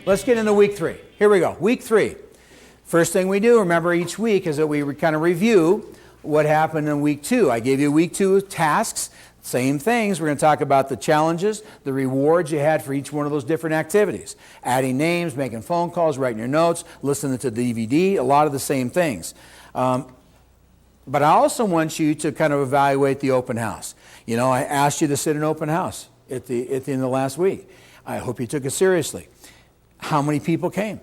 let's get into week 3. Here we go. Week 3. First thing we do, remember, each week is that we kind of review what happened in week 2. I gave you week 2 tasks. Same things. We're going to talk about the challenges, the rewards you had for each one of those different activities. Adding names, making phone calls, writing your notes, listening to the DVD, a lot of the same things. But I also want you to kind of evaluate the open house. You know, I asked you to sit in an open house at the end of the last week. I hope you took it seriously. How many people came?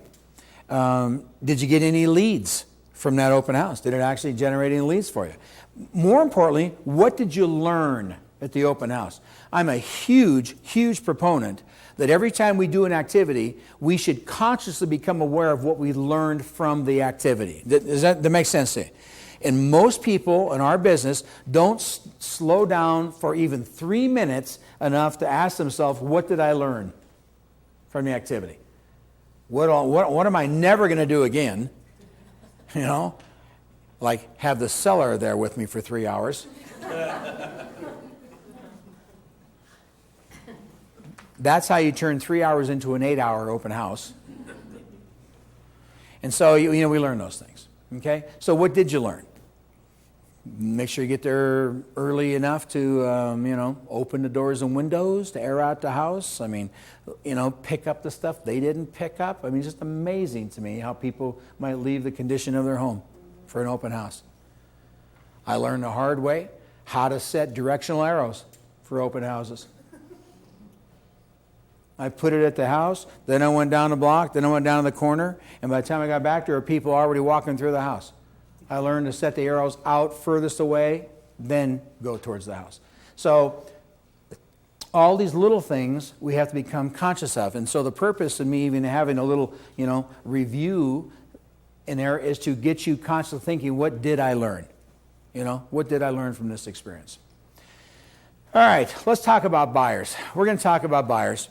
Did you get any leads from that open house? Did it actually generate any leads for you? More importantly, what did you learn at the open house? I'm a huge, huge proponent that every time we do an activity, we should consciously become aware of what we learned from the activity. Does that make sense to you? And most people in our business don't slow down for even 3 minutes enough to ask themselves, what did I learn from the activity? What am I never going to do again? You know, like have the seller there with me for 3 hours. That's how you turn 3 hours into an 8-hour open house. And so, we learn those things. Okay? So what did you learn? Make sure you get there early enough to, open the doors and windows to air out the house. I mean, pick up the stuff they didn't pick up. I mean, it's just amazing to me how people might leave the condition of their home for an open house. I learned the hard way how to set directional arrows for open houses. I put it at the house, then I went down the block, then I went down the corner, and by the time I got back, there were people already walking through the house. I learned to set the arrows out furthest away, then go towards the house. So all these little things we have to become conscious of. And so the purpose of me even having a little, review in there is to get you constantly thinking, what did I learn? What did I learn from this experience? All right, let's talk about buyers. We're going to talk about buyers.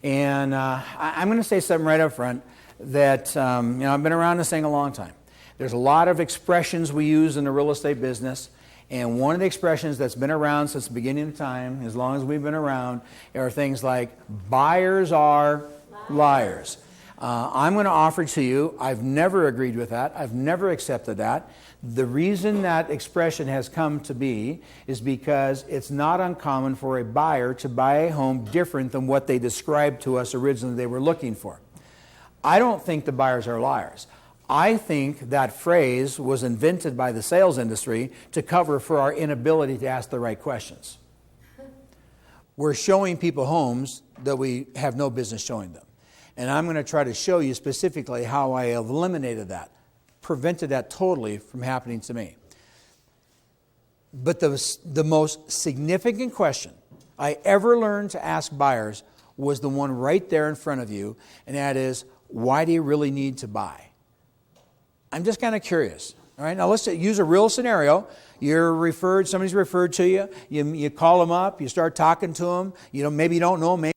And I'm going to say something right up front that, I've been around this thing a long time. There's a lot of expressions we use in the real estate business, and one of the expressions that's been around since the beginning of time, as long as we've been around, are things like, buyers are liars. I'm going to offer to you, I've never agreed with that. I've never accepted that. The reason that expression has come to be is because it's not uncommon for a buyer to buy a home different than what they described to us originally they were looking for. I don't think the buyers are liars. I think that phrase was invented by the sales industry to cover for our inability to ask the right questions. We're showing people homes that we have no business showing them. And I'm going to try to show you specifically how I eliminated that, prevented that totally from happening to me. But the most significant question I ever learned to ask buyers was the one right there in front of you, and that is, why do you really need to buy? I'm just kind of curious. All right, now let's use a real scenario. Somebody's referred to you. You call them up. You start talking to them. Maybe you don't know them. Maybe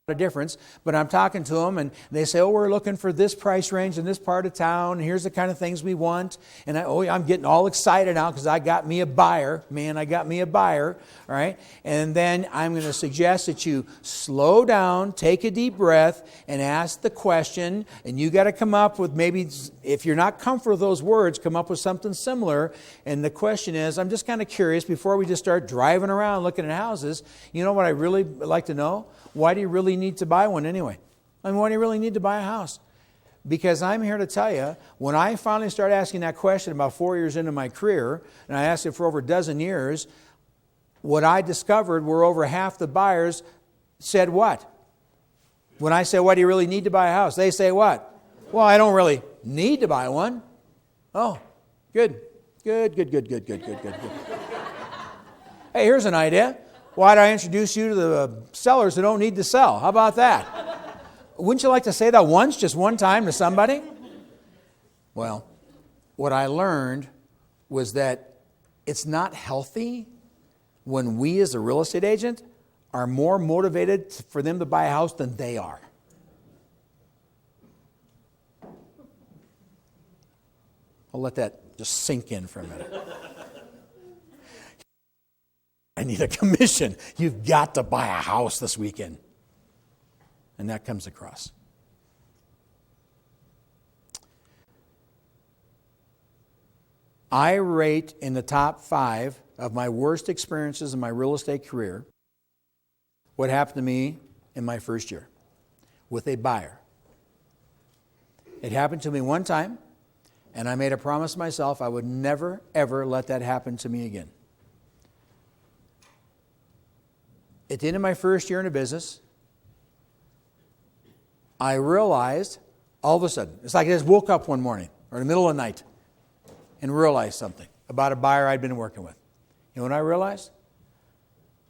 a difference, but I'm talking to them and they say, we're looking for this price range in this part of town. And here's the kind of things we want. And I'm getting all excited now because I got me a buyer. Man, I got me a buyer. All right. And then I'm going to suggest that you slow down, take a deep breath, and ask the question. And you got to come up with, maybe if you're not comfortable with those words, come up with something similar. And the question is, I'm just kind of curious, before we just start driving around looking at houses, you know what I really like to know? Why do you really need to buy one anyway? I mean, why do you really need to buy a house? Because I'm here to tell you, when I finally started asking that question about 4 years into my career, and I asked it for over a dozen years, what I discovered were over half the buyers said what? When I say, why do you really need to buy a house? They say what? Well, I don't really need to buy one. Oh, good. Hey, here's an idea. Why don't I introduce you to the sellers who don't need to sell? How about that? Wouldn't you like to say that once, just one time to somebody? Well, what I learned was that it's not healthy when we as a real estate agent are more motivated for them to buy a house than they are. I'll let that just sink in for a minute. I need a commission. You've got to buy a house this weekend. And that comes across. I rate in the top 5 of my worst experiences in my real estate career what happened to me in my first year with a buyer. It happened to me one time, and I made a promise to myself I would never, ever let that happen to me again. At the end of my first year in the business, I realized all of a sudden, it's like I just woke up one morning or in the middle of the night and realized something about a buyer I'd been working with. You know what I realized?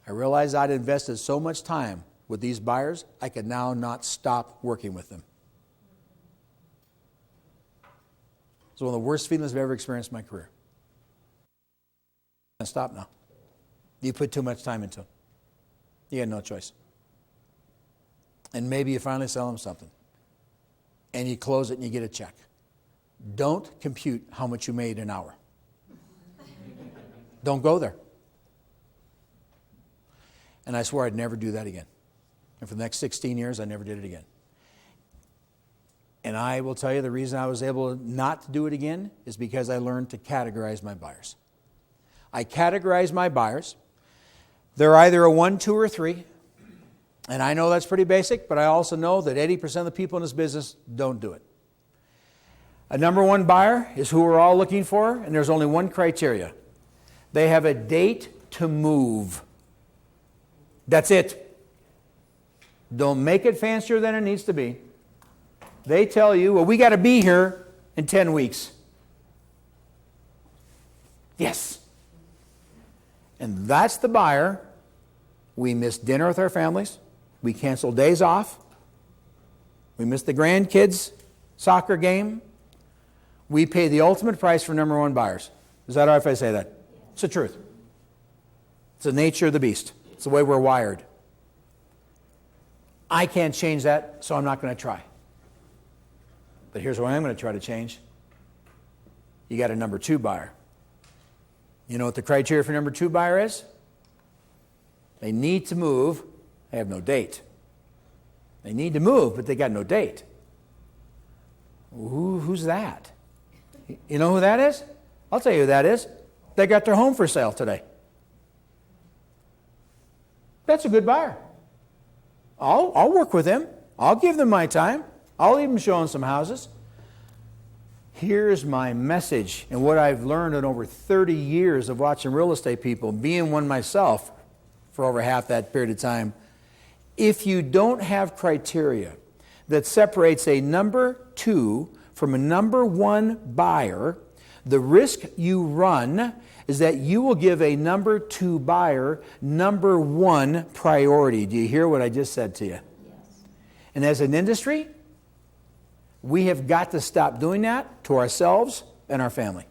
I realized I'd invested so much time with these buyers, I could now not stop working with them. It's one of the worst feelings I've ever experienced in my career. I can't stop now. You put too much time into them. You had no choice. And maybe you finally sell them something. And you close it and you get a check. Don't compute how much you made an hour. Don't go there. And I swore I'd never do that again. And for the next 16 years, I never did it again. And I will tell you the reason I was able not to do it again is because I learned to categorize my buyers. I categorize my buyers. They're either a 1, 2, or 3. And I know that's pretty basic, but I also know that 80% of the people in this business don't do it. A number 1 buyer is who we're all looking for, and there's only one criteria. They have a date to move. That's it. Don't make it fancier than it needs to be. They tell you, well, we got to be here in 10 weeks. Yes. And that's the buyer. We miss dinner with our families. We cancel days off. We miss the grandkids' soccer game. We pay the ultimate price for number 1 buyers. Is that all right if I say that? It's the truth. It's the nature of the beast. It's the way we're wired. I can't change that, so I'm not going to try. But here's what I'm going to try to change. You got a number 2 buyer. You know what the criteria for number 2 buyer is? They need to move. They have no date. They need to move, but they got no date. Who's that? You know who that is? I'll tell you who that is. They got their home for sale today. That's a good buyer. I'll work with them. I'll give them my time. I'll even show them some houses. Here's my message and what I've learned in over 30 years of watching real estate people, being one myself for over half that period of time. If you don't have criteria that separates a number 2 from a number 1 buyer, the risk you run is that you will give a number 2 buyer number 1 priority. Do you hear what I just said to you? Yes. And as an industry, we have got to stop doing that to ourselves and our family.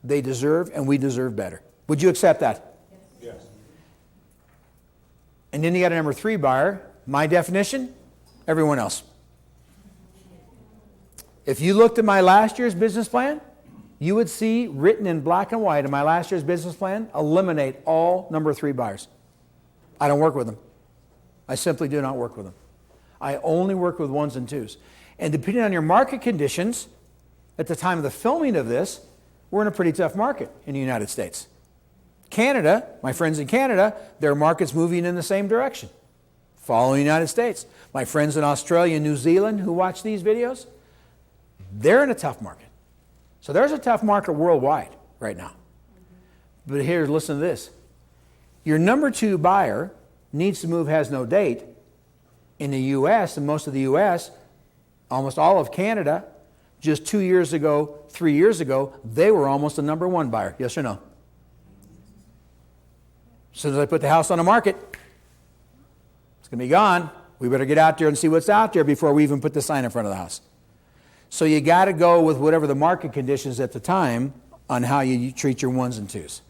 They deserve, and we deserve better. Would you accept that? Yes. And then you got a number 3 buyer. My definition, everyone else. If you looked at my last year's business plan, you would see written in black and white in my last year's business plan, eliminate all number 3 buyers. I don't work with them. I simply do not work with them. I only work with 1s and 2s. And depending on your market conditions, at the time of the filming of this, we're in a pretty tough market in the United States. Canada, my friends in Canada, their market's moving in the same direction, following the United States. My friends in Australia and New Zealand who watch these videos, they're in a tough market. So there's a tough market worldwide right now. But here, listen to this. Your number 2 buyer needs to move, has no date. In the U.S., and most of the U.S., almost all of Canada, just 2 years ago, 3 years ago, they were almost a number 1 buyer. Yes or no? As soon as I put the house on the market, it's going to be gone. We better get out there and see what's out there before we even put the sign in front of the house. So you got to go with whatever the market conditions at the time on how you treat your 1s and 2s.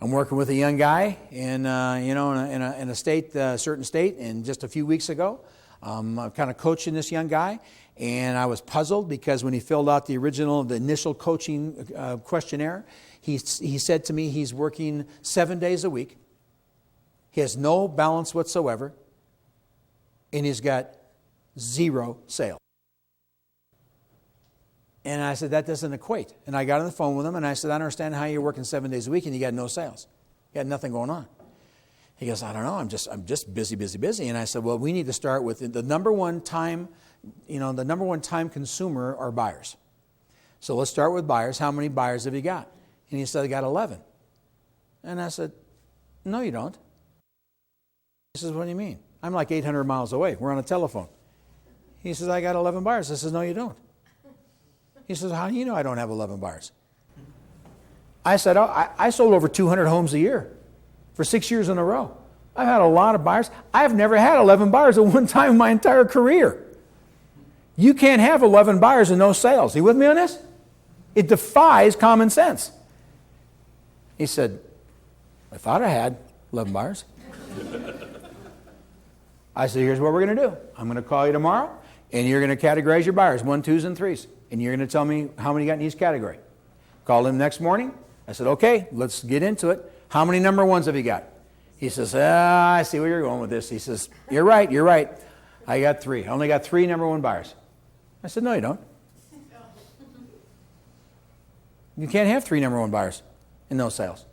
I'm working with a young guy in a state, certain state, and just a few weeks ago, I'm kind of coaching this young guy, and I was puzzled because when he filled out the initial coaching questionnaire, he said to me he's working 7 days a week. He has no balance whatsoever, and he's got 0 sales. And I said, that doesn't equate. And I got on the phone with him, and I said, I don't understand how you're working 7 days a week and you got no sales. You got nothing going on. He goes, I don't know, I'm just busy, busy, busy. And I said, well, we need to start with the number one time, the number one time consumer are buyers. So let's start with buyers. How many buyers have you got? And he said, I got 11. And I said, no, you don't. He says, what do you mean? I'm like 800 miles away. We're on a telephone. He says, I got 11 buyers. I says, no, you don't. He says, how do you know I don't have 11 buyers? I said, I sold over 200 homes a year for 6 years in a row. I've had a lot of buyers. I've never had 11 buyers at one time in my entire career. You can't have 11 buyers and no sales. Are you with me on this? It defies common sense. He said, I thought I had 11 buyers. I said, here's what we're going to do. I'm going to call you tomorrow, and you're going to categorize your buyers, 1, 2s, and 3s. And you're going to tell me how many you got in each category. Called him next morning. I said, okay, let's get into it. How many number ones have you got? He says, I see where you're going with this. He says, you're right. I got 3. I only got 3 number one buyers. I said, no, you don't. You can't have 3 number one buyers and no sales.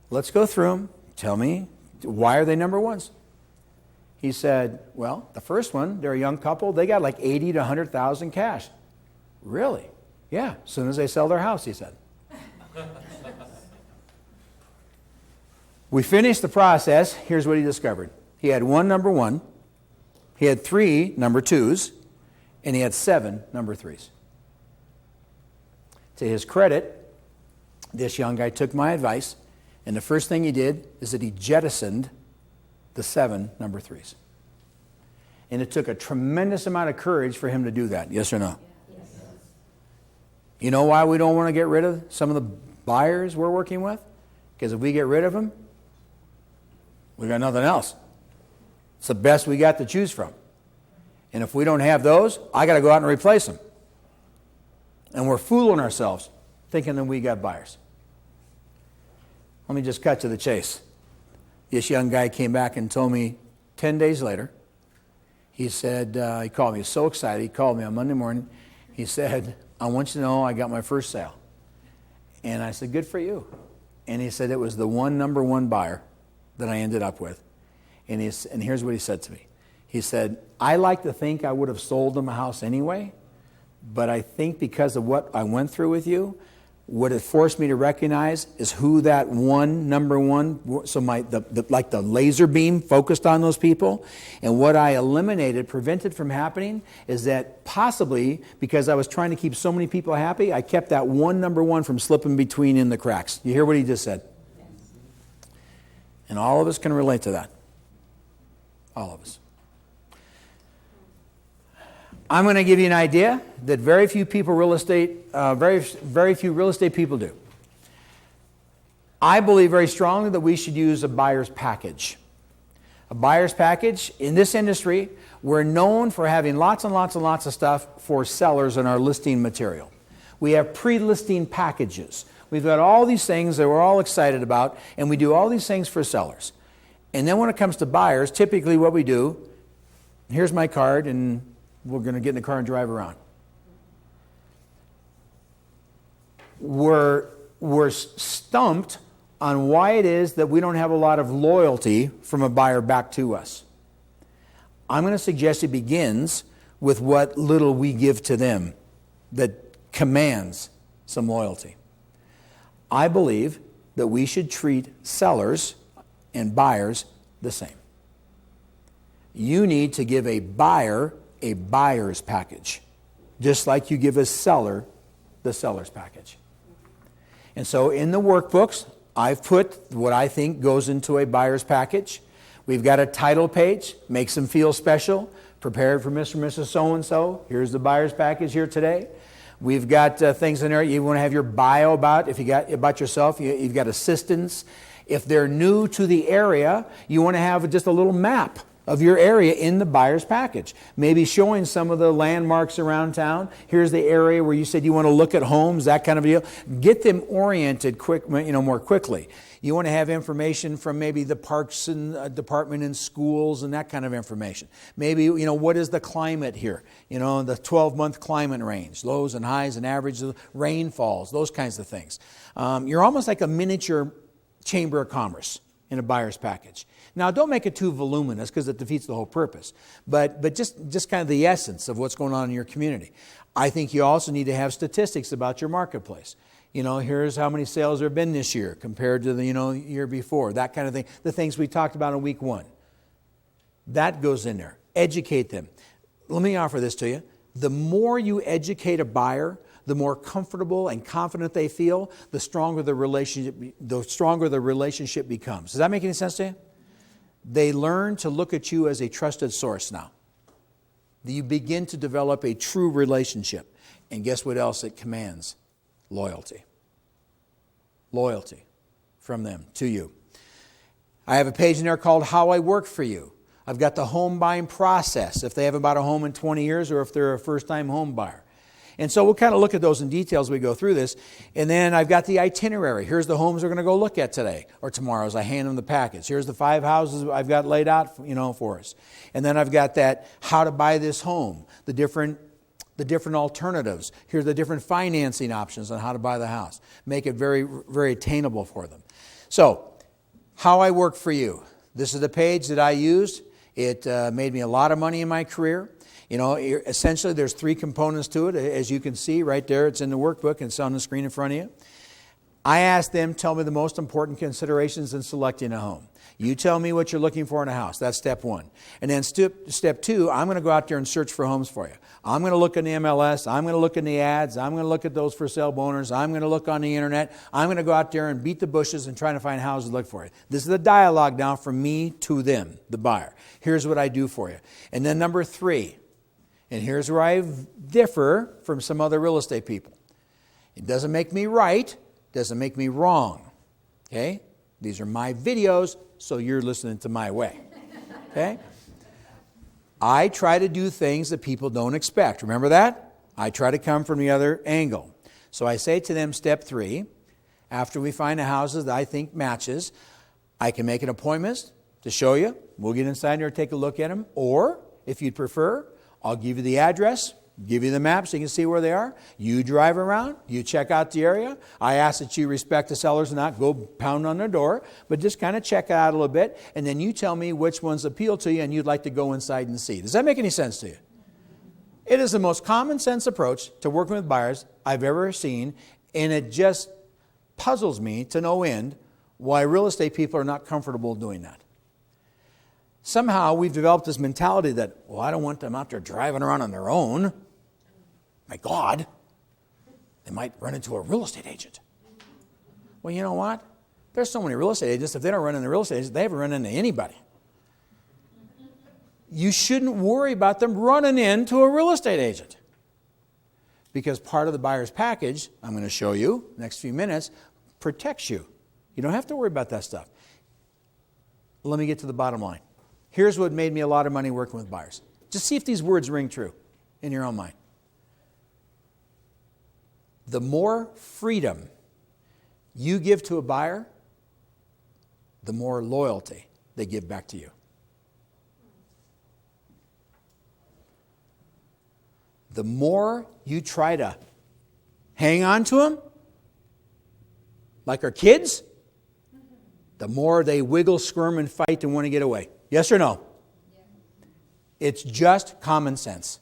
Let's go through them. Tell me, why are they number ones? He said, well, the first one, they're a young couple. They got like 80 to 100,000 cash. Really? Yeah, as soon as they sell their house, he said. We finished the process. Here's what he discovered. He had 1 number 1. He had 3 number 2s. And he had 7 number 3s. To his credit, this young guy took my advice. And the first thing he did is that he jettisoned the 7 number 3s. And it took a tremendous amount of courage for him to do that. Yes or no? Yes. You know why we don't want to get rid of some of the buyers we're working with? Because if we get rid of them, we got nothing else. It's the best we got to choose from. And if we don't have those, I got to go out and replace them. And we're fooling ourselves thinking that we got buyers. Let me just cut to the chase. This young guy came back and told me 10 days later, he said, he called me, he was so excited, he called me on Monday morning, he said, I want you to know I got my first sale. And I said, good for you. And he said it was the 1 number 1 buyer that I ended up with. And here's what he said to me. He said, I like to think I would have sold them a house anyway, but I think because of what I went through with you, what it forced me to recognize is who that 1 number 1, so like the laser beam focused on those people. And what I eliminated, prevented from happening, is that possibly because I was trying to keep so many people happy, I kept that 1 number 1 from slipping between in the cracks. You hear what he just said? Yes. And all of us can relate to that. All of us. I'm going to give you an idea that very few people very few real estate people do. I believe very strongly that we should use a buyer's package. A buyer's package, in this industry, we're known for having lots and lots and lots of stuff for sellers in our listing material. We have pre-listing packages. We've got all these things that we're all excited about, and we do all these things for sellers. And then when it comes to buyers, typically what we do, here's my card, and we're going to get in the car and drive around. We're stumped on why it is that we don't have a lot of loyalty from a buyer back to us. I'm going to suggest it begins with what little we give to them that commands some loyalty. I believe that we should treat sellers and buyers the same. You need to give a buyer a buyer's package, just like you give a seller the seller's package. And so in the workbooks, I've put what I think goes into a buyer's package. We've got a title page, makes them feel special, prepared for Mr. and Mrs. So-and-so. Here's the buyer's package here today. We've got things in there you want to have your bio about. If you got about yourself, you've got assistance. If they're new to the area, you want to have just a little map of your area in the buyer's package. Maybe showing some of the landmarks around town. Here's the area where you said you want to look at homes, that kind of deal. Get them oriented more quickly. You want to have information from maybe the parks and department in schools and that kind of information. Maybe, what is the climate here? The 12-month climate range, lows and highs and averages, rainfalls, those kinds of things. You're almost like a miniature chamber of commerce in a buyer's package. Now, don't make it too voluminous because it defeats the whole purpose. But just kind of the essence of what's going on in your community. I think you also need to have statistics about your marketplace. Here's how many sales there have been this year compared to the year before. That kind of thing. The things we talked about in week 1. That goes in there. Educate them. Let me offer this to you. The more you educate a buyer, the more comfortable and confident they feel, the stronger the relationship becomes. Does that make any sense to you? They learn to look at you as a trusted source now. You begin to develop a true relationship. And guess what else it commands? Loyalty. Loyalty from them to you. I have a page in there called How I Work for You. I've got the home buying process, if they haven't bought a home in 20 years or if they're a first-time home buyer. And so we'll kind of look at those in detail as we go through this. And then I've got the itinerary. Here's the homes we're going to go look at today or tomorrow as I hand them the package. Here's the 5 houses I've got laid out, for us. And then I've got that how to buy this home, the different alternatives. Here's the different financing options on how to buy the house. Make it very, very attainable for them. So, How I Work for You. This is the page that I used. It made me a lot of money in my career. Essentially there's 3 components to it. As you can see right there, it's in the workbook and it's on the screen in front of you. I asked them, tell me the most important considerations in selecting a home. You tell me what you're looking for in a house. That's step 1. And then step 2, I'm going to go out there and search for homes for you. I'm going to look in the MLS. I'm going to look in the ads. I'm going to look at those for sale boners. I'm going to look on the internet. I'm going to go out there and beat the bushes and try to find houses to look for you. This is the dialogue now from me to them, the buyer. Here's what I do for you. And then number 3, and here's where I differ from some other real estate people. It doesn't make me right. Doesn't make me wrong. Okay? These are my videos, so you're listening to my way. Okay? I try to do things that people don't expect. Remember that? I try to come from the other angle. So I say to them, step 3, after we find the houses that I think matches, I can make an appointment to show you. We'll get inside there and take a look at them. Or, if you'd prefer, I'll give you the address, give you the map so you can see where they are. You drive around, you check out the area. I ask that you respect the sellers and not go pound on their door, but just kind of check it out a little bit, and then you tell me which ones appeal to you and you'd like to go inside and see. Does that make any sense to you? It is the most common sense approach to working with buyers I've ever seen, and it just puzzles me to no end why real estate people are not comfortable doing that. Somehow we've developed this mentality that, well, I don't want them out there driving around on their own. My God, they might run into a real estate agent. Well, you know what? There's so many real estate agents. If they don't run into real estate agents, they haven't run into anybody. You shouldn't worry about them running into a real estate agent. Because part of the buyer's package, I'm going to show you next few minutes, protects you. You don't have to worry about that stuff. Let me get to the bottom line. Here's what made me a lot of money working with buyers. Just see if these words ring true in your own mind. The more freedom you give to a buyer, the more loyalty they give back to you. The more you try to hang on to them, like our kids, the more they wiggle, squirm, and fight and want to get away. Yes or no? Yeah. It's just common sense.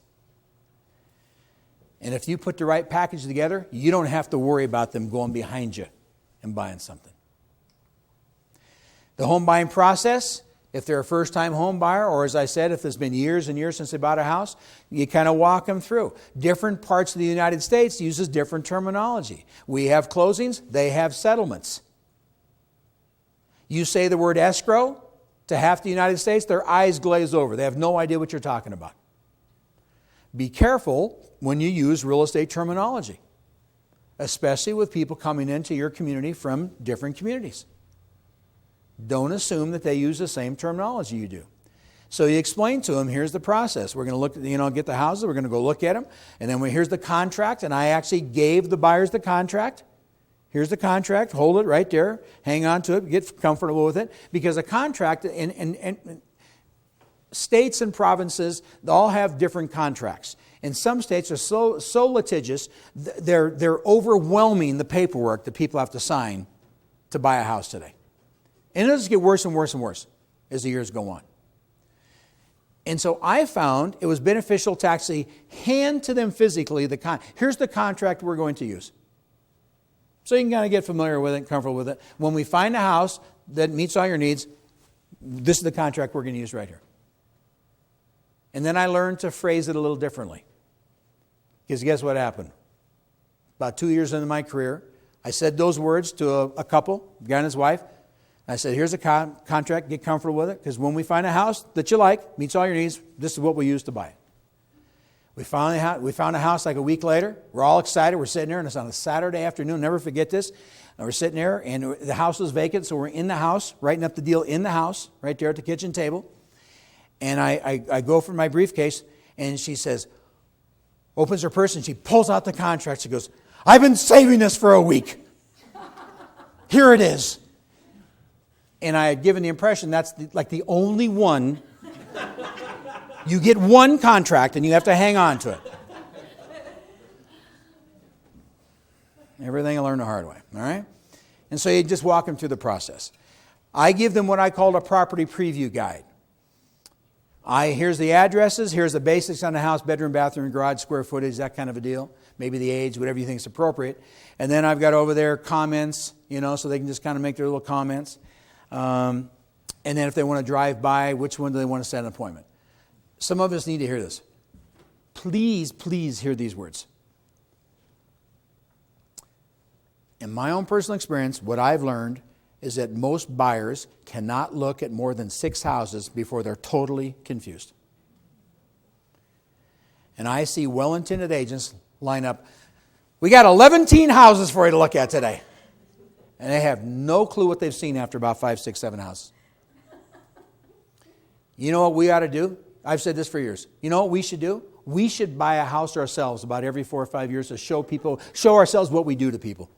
And if you put the right package together, you don't have to worry about them going behind you and buying something. The home buying process, if they're a first-time home buyer, or as I said, if it's been years and years since they bought a house, you kind of walk them through. Different parts of the United States uses different terminology. We have closings, they have settlements. You say the word escrow to half the United States, their eyes glaze over. They have no idea what you're talking about. Be careful when you use real estate terminology, especially with people coming into your community from different communities. Don't assume that they use the same terminology you do. So you explain to them, here's the process. We're going to look, get the houses. We're going to go look at them. And then here's the contract. And I actually gave the buyers the contract. Here's the contract. Hold it right there. Hang on to it. Get comfortable with it. Because a contract in states and provinces, they all have different contracts. And some states are so litigious, they're overwhelming the paperwork that people have to sign to buy a house today. And it'll just get worse and worse and worse as the years go on. And so I found it was beneficial to actually hand to them physically here's the contract we're going to use. So you can kind of get familiar with it, comfortable with it. When we find a house that meets all your needs, this is the contract we're going to use right here. And then I learned to phrase it a little differently. Because guess what happened? About 2 years into my career, I said those words to a couple, a guy and his wife. I said, here's a contract, get comfortable with it, because when we find a house that you like, meets all your needs, this is what we use to buy it. We found a house like a week later. We're all excited. We're sitting there, and it's on a Saturday afternoon. Never forget this. And we're sitting there, and the house was vacant, so we're in the house, writing up the deal in the house, right there at the kitchen table. And I go for my briefcase, and she says, opens her purse, and she pulls out the contract. She goes, I've been saving this for a week. Here it is. And I had given the impression that's the only one. You get one contract and you have to hang on to it. Everything I learned the hard way, all right? And so you just walk them through the process. I give them what I call a property preview guide. Here's the addresses, here's the basics on the house, bedroom, bathroom, garage, square footage, that kind of a deal. Maybe the age, whatever you think is appropriate. And then I've got over there comments, so they can just kind of make their little comments. And then if they want to drive by, which one do they want to set an appointment? Some of us need to hear this. Please, please hear these words. In my own personal experience, what I've learned is that most buyers cannot look at more than 6 houses before they're totally confused. And I see well-intended agents line up, we got 11 houses for you to look at today. And they have no clue what they've seen after about 5, 6, 7 houses. You know what we ought to do? I've said this for years. You know what we should do? We should buy a house ourselves about every 4 or 5 years to show ourselves what we do to people.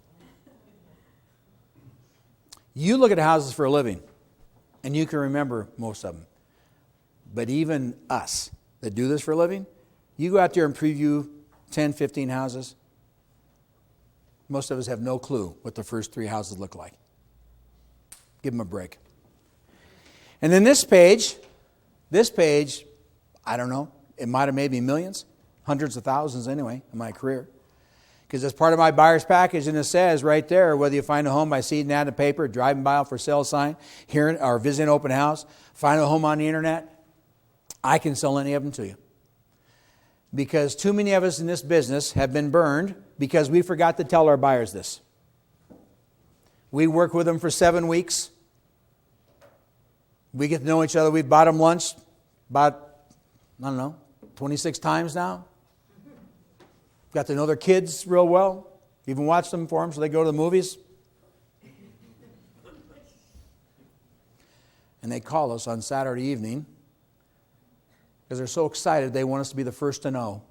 You look at houses for a living, and you can remember most of them. But even us that do this for a living, you go out there and preview 10, 15 houses. Most of us have no clue what the first 3 houses look like. Give them a break. And then this page, I don't know, it might have made me millions, hundreds of thousands anyway in my career. Because it's part of my buyer's package, and it says right there, whether you find a home by seeing an ad in the paper, driving by for sale sign, hearing or visiting an open house, find a home on the internet, I can sell any of them to you. Because too many of us in this business have been burned because we forgot to tell our buyers this. We work with them for 7 weeks. We get to know each other. We've bought them lunch about, 26 times now. Got to know their kids real well. Even watched them for them so they go to the movies. And they call us on Saturday evening because they're so excited they want us to be the first to know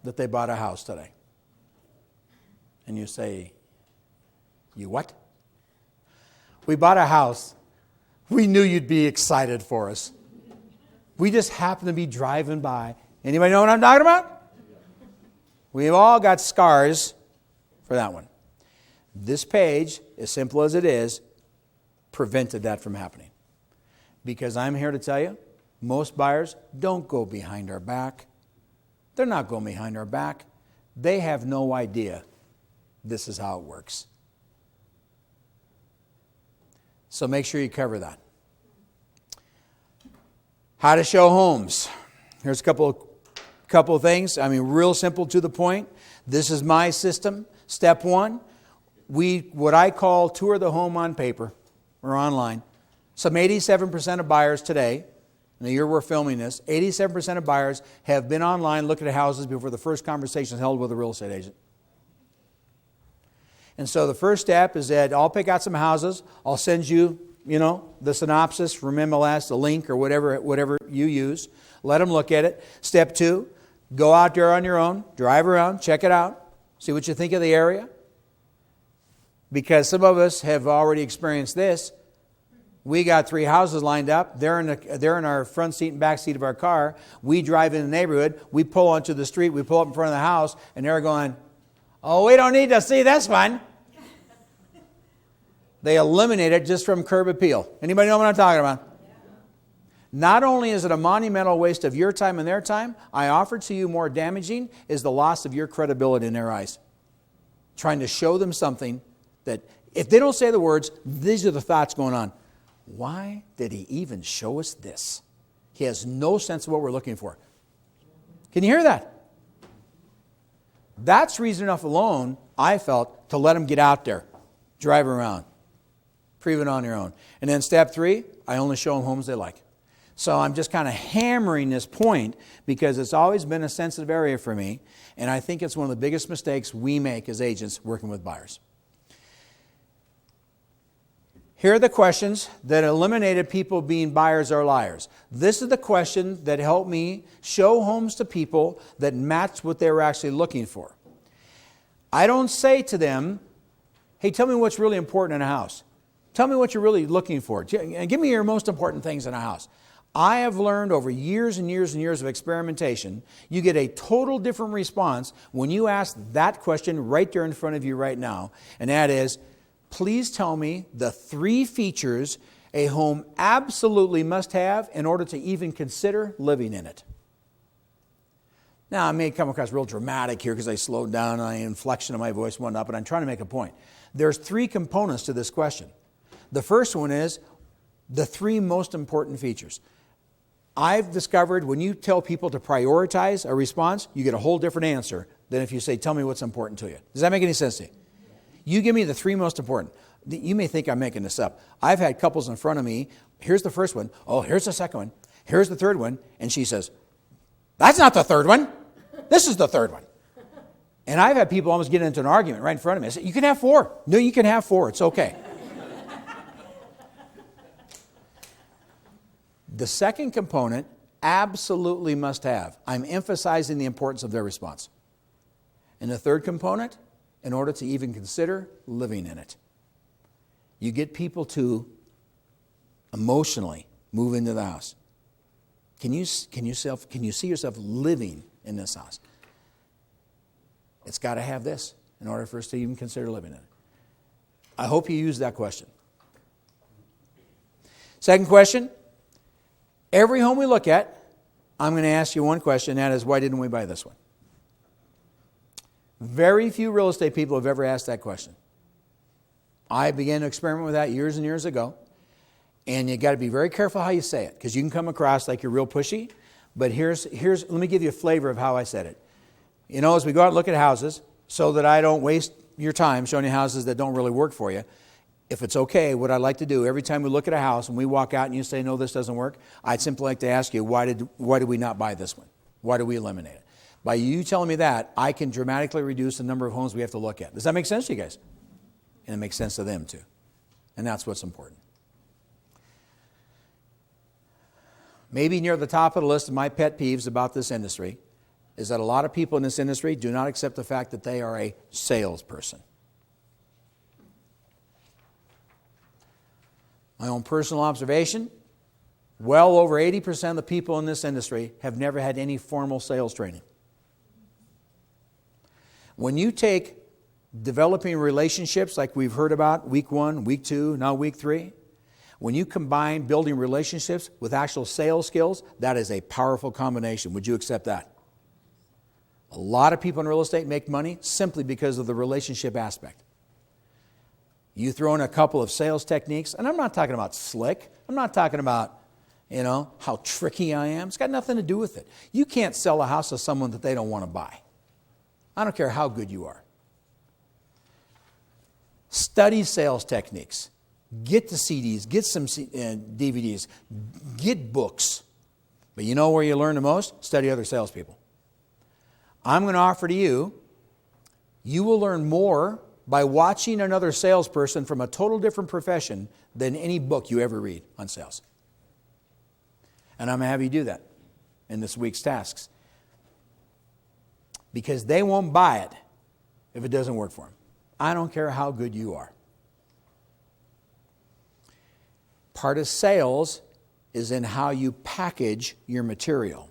that they bought a house today. And you say, you what? We bought a house. We knew you'd be excited for us. We just happened to be driving by. Anybody know what I'm talking about? We've all got scars for that one. This page, as simple as it is, prevented that from happening. Because I'm here to tell you, most buyers don't go behind our back. They're not going behind our back. They have no idea this is how it works. So make sure you cover that. How to show homes. Here's a couple of things. Real simple to the point. This is my system. Step 1, what I call tour the home on paper or online. Some 87% of buyers today, in the year we're filming this, 87% of buyers have been online looking at houses before the first conversation is held with a real estate agent. And so the first step is that I'll pick out some houses. I'll send you the synopsis from MLS, the link, or whatever you use. Let them look at it. Step 2, go out there on your own, drive around, check it out, see what you think of the area. Because some of us have already experienced this. We got 3 houses lined up. They're in our front seat and back seat of our car. We drive in the neighborhood. We pull onto the street. We pull up in front of the house, and they're going, "Oh, we don't need to see this one." They eliminate it just from curb appeal. Anybody know what I'm talking about? Yeah. Not only is it a monumental waste of your time and their time, I offer to you more damaging is the loss of your credibility in their eyes. Trying to show them something that, if they don't say the words, these are the thoughts going on. Why did he even show us this? He has no sense of what we're looking for. Can you hear that? That's reason enough alone, I felt, to let them get out there, drive around. Prove it on your own. And then step 3, I only show them homes they like. So I'm just kind of hammering this point because it's always been a sensitive area for me. And I think it's one of the biggest mistakes we make as agents working with buyers. Here are the questions that eliminated people being buyers or liars. This is the question that helped me show homes to people that matched what they were actually looking for. I don't say to them, "Hey, tell me what's really important in a house. Tell me what you're really looking for. Give me your most important things in a house." I have learned over years and years and years of experimentation, you get a total different response when you ask that question right there in front of you right now. And that is, please tell me the 3 features a home absolutely must have in order to even consider living in it. Now, I may come across real dramatic here because I slowed down and the inflection of my voice went up, but I'm trying to make a point. There's 3 components to this question. The first one is the 3 most important features. I've discovered when you tell people to prioritize a response, you get a whole different answer than if you say, "Tell me what's important to you." Does that make any sense to you? You give me the 3 most important. You may think I'm making this up. I've had couples in front of me. Here's the first one. Oh, here's the second one. Here's the third one. And she says, "That's not the third one. This is the third one." And I've had people almost get into an argument right in front of me. I said, "You can have 4. No, you can have 4. It's okay." The second component, absolutely must have. I'm emphasizing the importance of their response. And the third component, in order to even consider living in it. You get people to emotionally move into the house. Can you see yourself living in this house? It's got to have this in order for us to even consider living in it. I hope you use that question. Second question. Every home we look at, I'm going to ask you one question, and that is, why didn't we buy this one? Very few real estate people have ever asked that question. I began to experiment with that years and years ago, and you got to be very careful how you say it, because you can come across like you're real pushy, but here's let me give you a flavor of how I said it. As we go out and look at houses, so that I don't waste your time showing you houses that don't really work for you, if it's okay, what I'd like to do, every time we look at a house and we walk out and you say, "No, this doesn't work," I'd simply like to ask you, why did we not buy this one? Why did we eliminate it? By you telling me that, I can dramatically reduce the number of homes we have to look at. Does that make sense to you guys? And it makes sense to them too. And that's what's important. Maybe near the top of the list of my pet peeves about this industry is that a lot of people in this industry do not accept the fact that they are a salesperson. My own personal observation, well over 80% of the people in this industry have never had any formal sales training. When you take developing relationships like we've heard about week 1, week 2, now week 3, when you combine building relationships with actual sales skills, that is a powerful combination. Would you accept that? A lot of people in real estate make money simply because of the relationship aspect. You throw in a couple of sales techniques, and I'm not talking about slick. I'm not talking about, how tricky I am. It's got nothing to do with it. You can't sell a house to someone that they don't want to buy. I don't care how good you are. Study sales techniques. Get the CDs. Get some DVDs. Get books. But you know where you learn the most? Study other salespeople. I'm going to offer to you, you will learn more by watching another salesperson from a total different profession than any book you ever read on sales. And I'm going to have you do that in this week's tasks. Because they won't buy it if it doesn't work for them. I don't care how good you are. Part of sales is in how you package your material.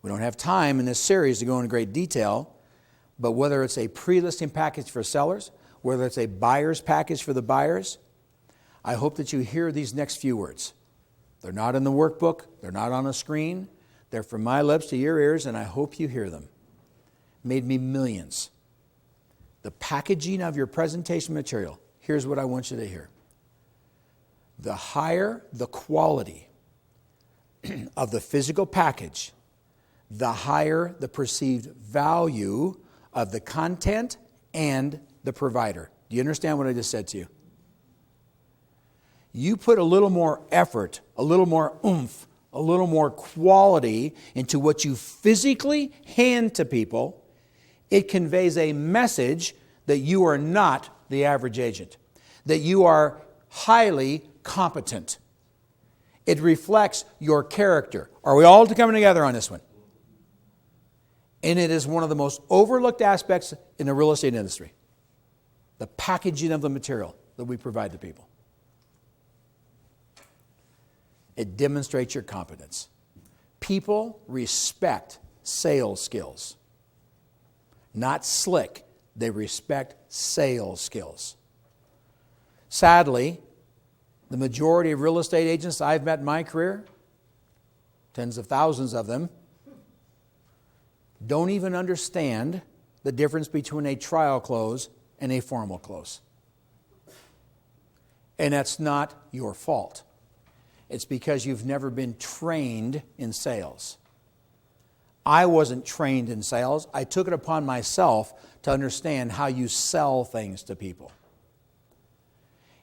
We don't have time in this series to go into great detail, but whether it's a pre-listing package for sellers, whether it's a buyer's package for the buyers, I hope that you hear these next few words. They're not in the workbook. They're not on a screen. They're from my lips to your ears, and I hope you hear them. Made me millions. The packaging of your presentation material, here's what I want you to hear. The higher the quality of the physical package, the higher the perceived value of the content and the provider. Do you understand what I just said to you? You put a little more effort, a little more oomph, a little more quality into what you physically hand to people, it conveys a message that you are not the average agent, that you are highly competent. It reflects your character. Are we all coming together on this one? And it is one of the most overlooked aspects in the real estate industry. The packaging of the material that we provide to people. It demonstrates your competence. People respect sales skills. Not slick. They respect sales skills. Sadly, the majority of real estate agents I've met in my career, tens of thousands of them, don't even understand the difference between a trial close and a formal close. And that's not your fault. It's because you've never been trained in sales. I wasn't trained in sales. I took it upon myself to understand how you sell things to people.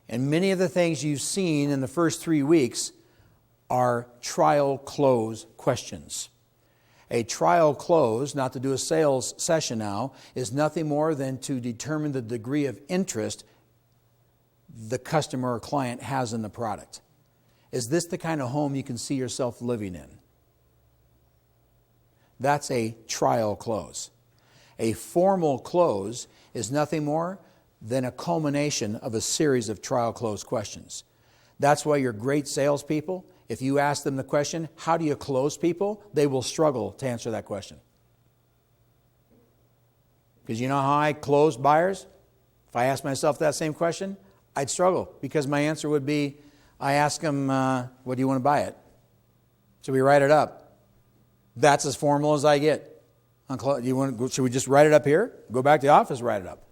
And many of the things you've seen in the first 3 weeks are trial close questions. A trial close, not to do a sales session now, is nothing more than to determine the degree of interest the customer or client has in the product. Is this the kind of home you can see yourself living in? That's a trial close. A formal close is nothing more than a culmination of a series of trial close questions. That's why you're great salespeople. If you ask them the question, how do you close people? They will struggle to answer that question. Because you know how I close buyers? If I asked myself that same question, I'd struggle because my answer would be, I ask them, what do you want to buy it? Should we write it up? That's as formal as I get. Should we just write it up here? Go back to the office, write it up.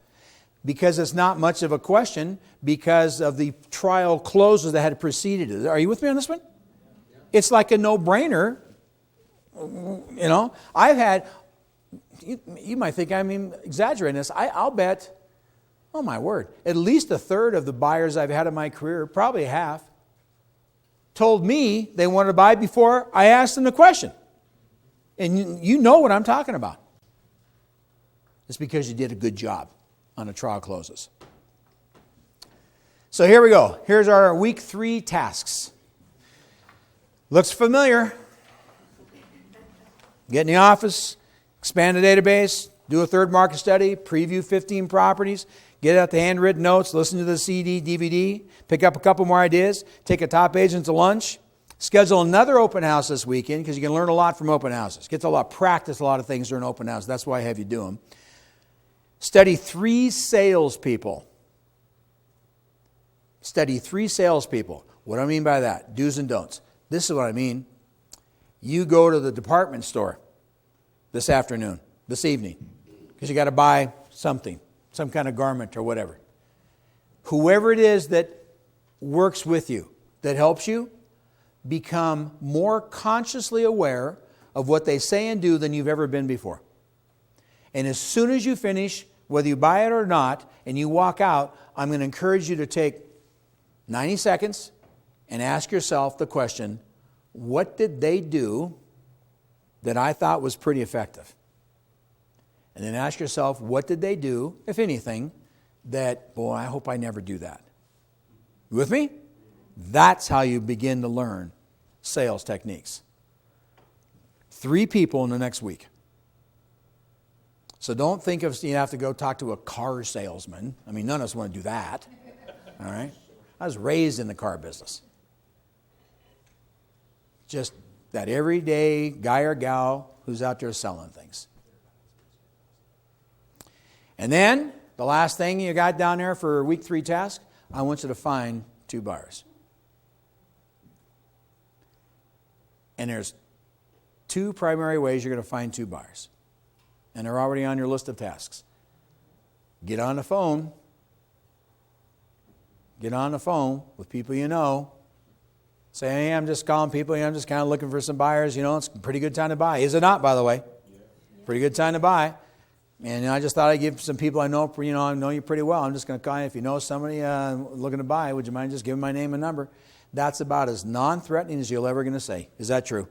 Because it's not much of a question because of the trial closes that had preceded it. Are you with me on this one? Yeah. It's like a no-brainer. You know, I've had, you might think I'm exaggerating this. I'll bet, oh my word, at least a third of the buyers I've had in my career, probably half, told me they wanted to buy before I asked them the question. And you know what I'm talking about. It's because you did a good job on the trial closes. So here we go. Here's our week 3 tasks. Looks familiar. Get in the office, expand the database, do a third market study, preview 15 properties, get out the handwritten notes, listen to the CD, DVD, pick up a couple more ideas, take a top agent to lunch, schedule another open house this weekend because you can learn a lot from open houses. Get to practice a lot of things during open house. That's why I have you do them. Study 3 salespeople. Study 3 salespeople. What do I mean by that? Do's and don'ts. This is what I mean. You go to the department store this evening, because you got to buy something, some kind of garment or whatever. Whoever it is that works with you, that helps you, become more consciously aware of what they say and do than you've ever been before. And as soon as you finish, whether you buy it or not, and you walk out, I'm going to encourage you to take 90 seconds and ask yourself the question, what did they do that I thought was pretty effective? And then ask yourself, what did they do, if anything, that, boy, I hope I never do that. You with me? That's how you begin to learn sales techniques. 3 people in the next week. So don't think of you have to go talk to a car salesman. I mean, none of us want to do that. All right? I was raised in the car business. Just that everyday guy or gal who's out there selling things. And then, the last thing you got down there for week 3 task, I want you to find 2 buyers. And there's 2 primary ways you're going to find 2 buyers. And they're already on your list of tasks. Get on the phone. Get on the phone with people you know. Say, hey, I'm just calling people. I'm just kind of looking for some buyers. It's a pretty good time to buy. Is it not, by the way? Pretty good time to buy. And I just thought I'd give some people I know, I know you pretty well. I'm just going to call you. If you know somebody looking to buy, would you mind just giving my name and number? That's about as non-threatening as you're ever going to say. Is that true?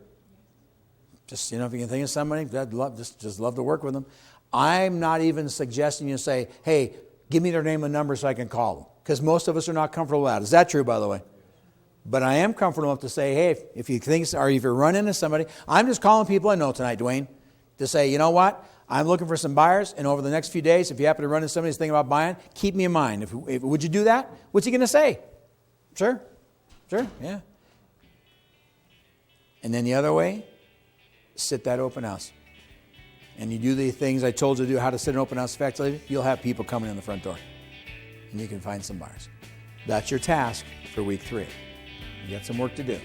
Just, if you can think of somebody, I'd just love to work with them. I'm not even suggesting you say, hey, give me their name and number so I can call them. Because most of us are not comfortable with that. Is that true, by the way? But I am comfortable enough to say, hey, if you think, or if you run into somebody, I'm just calling people I know tonight, Dwayne, to say, you know what? I'm looking for some buyers, and over the next few days, if you happen to run into somebody who's thinking about buying, keep me in mind. Would you do that? What's he going to say? Sure, yeah. And then the other way, sit that open house. And you do the things I told you to do, how to sit an open house effectively, you'll have people coming in the front door. And you can find some buyers. That's your task for week 3. You got some work to do.